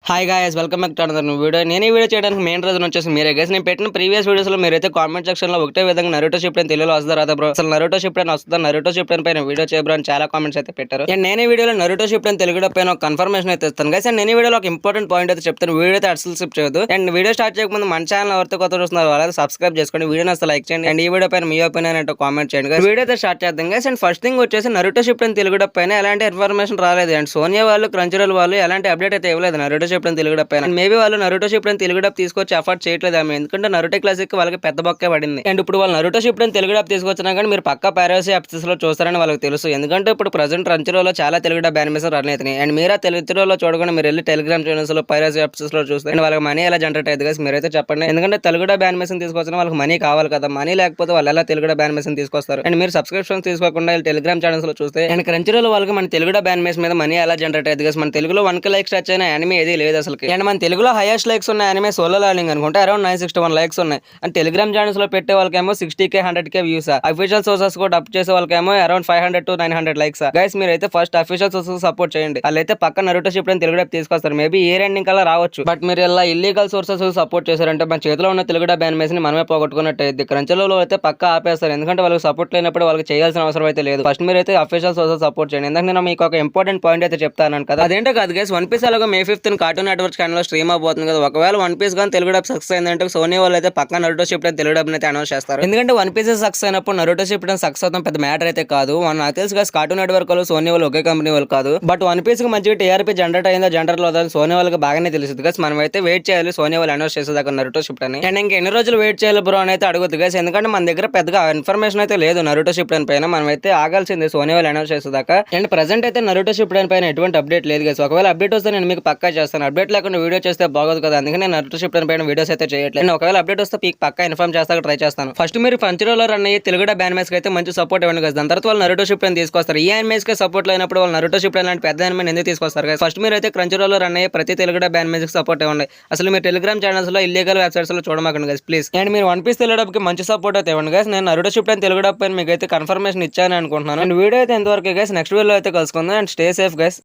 Hi guys, welcome back to another video. నేను ఈ video చేయడానికి మెయిన్ రీజన్ వచ్చేసి మీరే గైస్. నేను పెట్టిన ప్రీవియస్ వీడియోస్ లో మీరైతే కామెంట్ సెక్షన్ లో ఒకటే విధంగా నరుటో షిప్టెన్ తెలుగులో వస్తుందా రాదా బ్రో, అసలు నరుటో షిప్టెన్ వస్తుందా, నరుటో షిప్టెన్ పైన వీడియో చేయబ్రో అని చాలా కామెంట్స్ అయితే పెట్టారు. అండ్ నేను ఈ వీడియోలో నరుటో షిప్టెన్ తెలుగు పైన ఒక కన్ఫర్మేషన్ అయితే ఇస్తాను గైస్. అండ్ నేను ఈ వీడియోలో ఒక ఇంపార్టెంట్ పాయింట్ అయితే చెప్తాను. వీడియో అయితే అసలు స్కిప్ చేయదు. అండ్ వీడియో స్టార్ట్ చేయకముందు మన ఛానల్ ఎవరితో కొత్త చూస్తున్నారు వాళ్ళైతే సబ్స్క్రైబ్ చేసుకోండి, వీడియోని అసలు లైక్ చేయండి. అండ్ ఈ వీడియో పైన మీ ఒపీనియన్ అంటే కామెంట్ చేయండి guys. వీడియో అయితే స్టార్ట్ చేద్దాం గైస్. అండ్ ఫస్ట్ థింగ్ వచ్చేసి నరుటో షిప్టెన్ తెలుగు పైన ఎలాంటి ఇన్ఫర్మేషన్ రాలేదు. అండ్ సోనియా వాళ్ళు, క్రంచరల్ వాళ్ళు ఎలాంటి అప్డేట్ అయితే ఇవ్వలేదు నరుటో షిప్టెన్ తెలుగు పైన. మేబీ వాళ్ళు నరుటో షిప్టెన్ తెలుగు డబ్ తీసుకొచ్చి ఎఫర్ట్ చేయట్లేదు ఆమె, ఎందుకంటే నరుటో క్లాసిక్ వాళ్ళకి పెద్ద బొక్కే పడింది. అండ్ ఇప్పుడు వాళ్ళు నరుటో షిప్టెన్ తెలుగు డబ్ తీసుకొచ్చినా కానీ మీరు పక్కా పైరసీ యాప్స్ లో చూస్తారని వాళ్ళకి తెలుసు. ఎందుకంటే ఇప్పుడు ప్రజెంట్ రంచులో చాలా తెలుగు డబ్ యానిమేషన్ రన్ అవుతున్నాయి. అండ్ మీరు ఆ తెలుగులో చూడకుండా మీరు వెళ్ళి టెలిగ్రామ్ ఛానల్స్ లో పైరసీ యాప్స్ లో చూస్తే అండ్ వాళ్ళకి మనీ ఎలా జనరేట్ అవుతుంది కదా మీరైతే చెప్పండి. ఎందుకంటే తెలుగు డబ్ యానిమేషన్ తీసుకొచ్చిన వాళ్ళకి మనీ కావాలి కదా, మనీ లేకపోతే వాళ్ళు ఎలా తెలుగు డబ్ యానిమేషన్ తీసుకొస్తారు. అండ్ మీరు సబ్స్క్రిప్షన్ తీసుకోకుండా టెలిగ్రామ్ ఛానల్స్ లో చూస్తే అండ్ క్రంచరల్ వాళ్ళకి మన తెలుగు డబ్ యానిమేషన్ మీద మనీ ఎలా జనరేట్ అవుతుంది కదా. మన తెలుగులో 1K లైక్స్ టచ్ అయిన యానిమే ఏది లేదు అసలు. అండ్ మన తెలుగులో హైయెస్ట్ లైక్స్ ఉన్న యానిమే సోలో లెర్నింగ్ అనుకుంటే అరౌండ్ 961 లైక్స్ ఉన్నాయి. అండ్ టెలిగ్రామ్ ఛానల్స్ లో పెట్టే వాళ్ళకేమో 60K 100K views. Official sources కూడా అప్ చేసే వాళ్ళకేమో అరౌండ్ 500 to 900 లైక్స్. గైస్ మీరైతే ఫస్ట్ అఫీషియల్ సోర్సెస్ సపోర్ట్ చేయండి, వాళ్ళైతే పక్క నరుటో షిప్టెన్ తెలుగు డబ్ తీసుకొస్తారు. మేబీ ఇయర్ ఎండింగ్ కల్లా రావచ్చు. బట్ మీరు ఇలా ఇల్లీగల్ సోర్సెస్ సపోర్ట్ చేశారంటే మన చేతిలో ఉన్న తెలుగు డబ్ యానిమేషన్ మనమే పోగొట్టుకున్నట్టు అయితే. క్రంచరల్ అయితే పక్క ఆపేస్తారు, ఎందుకంటే వాళ్ళకి సపోర్ట్ లేనప్పుడు వాళ్ళకి చేయాల్సిన అవసరం అయితే లేదు. ఫస్ట్ మీరైతే అఫీషియల్ సోర్సెస్ సపోర్ట్ చేయండి. ఎందుకంటే నేను మీకు ఒక ఇంపార్టెంట్ పాయింట్ అయితే చెప్తాను కదా, అదేంటో కాదు గైస్. వన్ పీస్ అలాగే May 5th cartoon network channel లో స్ట్రీమ్ అవబోతుంది కదా. ఒకవేళ వన్ పీస్ కానీ తెలుగు డబ్ సక్సెస్ అయిందంటే సోనీ వాళ్ళు అయితే పక్క నరుటో షిప్టెన్ తెలుగు డబ్ అయితే అనౌన్స్ చేస్తారు. ఎందుకంటే వన్ పీస్ సక్సెస్ అయినప్పుడు నరుటో షిప్టెన్ సక్సెస్ అవుతాం పెద్ద మ్యాటర్ అయితే కాదు. నాకు తెలుసు కదా కార్టూన్ నెట్వర్క్ వాళ్ళు సోనీ వాళ్ళు ఒకే కంపెనీ వాళ్ళు కాదు. బట్ వన్ పీస్ కి మంచిగా టీఆర్పీ జనరేట్ అయిందో జనరేట్ లో సోనీ వాళ్ళకి బాగానే తెలుస్తుంది కదా. మనం అయితే వెయిట్ చేయాలి సోనీ వాళ్ళు అనౌన్స్ చేసేదాకా నరుటో షిప్టెన్. అండ్ ఇంకా ఎన్ని రోజులు వెయిట్ చేయాలి బ్రో అని అయితే అడుగుతుంది కదా, ఎందుకంటే మన దగ్గర పెద్దగా ఇన్ఫర్మేషన్ అయితే లేదు నరుటో షిప్టెన్ పైన. మనం అయితే ఆగాల్సింది సోనీ వాళ్ళు అనౌన్స్ చేసేదాకా. అండ్ ప్రెసెంట్ అయితే నరుటో షిప్టెన్ పైన ఎటువంటి అప్డేట్ లేదు కదా. ఒకవేళ అప్డేట్ వస్తే నేను మీకు పక్కా చేస్తాను. అప్డేట్ లేకుండా వీడియో చేస్తే బాగోదు కదా, అందుకని నేను నరుటో షిప్టెన్ పైన వీడియోస్ అయితే చేయట్లేదు. ఒకవేళ అప్డేట్ వస్తే మీకు పక్కా ఇన్ఫార్మ్ చేస్తాక ట్రై చేస్తాను. ఫస్ట్ మీరు పంచరోలో రన్ అయ్యి తెలుగు డబ్ యానిమేస్ అయితే మంచి సపోర్ట్ ఇవ్వండి కదా. దాని తర్వాత వాళ్ళు నరుటో షిప్టెన్ తీసుకొస్తారు. ఈ యానిమేస్ కి సపోర్ట్ లేనప్పుడు వాళ్ళు నరుటో షిప్టెన్ లాంటి పెద్ద యానిమే ఎందుకు తీసుకొస్తారు కదా. ఫస్ట్ మీరు అయితే క్రంచరోలో రన్ అయ్యి ప్రతి తెలుగు డబ్ యానిమేస్ కి సపోర్ట్ ఇవ్వండి. అసలు మీరు టెలిగ్రామ్ ఛానల్స్ లో ఇల్లీగల్ వెబ్సైట్స్ లో చూడమాకండి గైస్ ప్లీజ్. అండ్ మీరు వన్ పీస్ తెలుగు డబ్ కి మంచి సపోర్ట్ అయితే ఇవ్వండి గైస్. నేను నరుటో షిప్టెన్ తెలుగు డబ్ పైన మీకు అయితే కన్ఫర్మేషన్ ఇచ్చాను అనుకుంటున్నాను. అండ్ వీడియో అయితే ఎంతవరకు గైస్, నెక్స్ట్ వీడియోలో అయితే కలుసుకుందాం. And stay safe guys.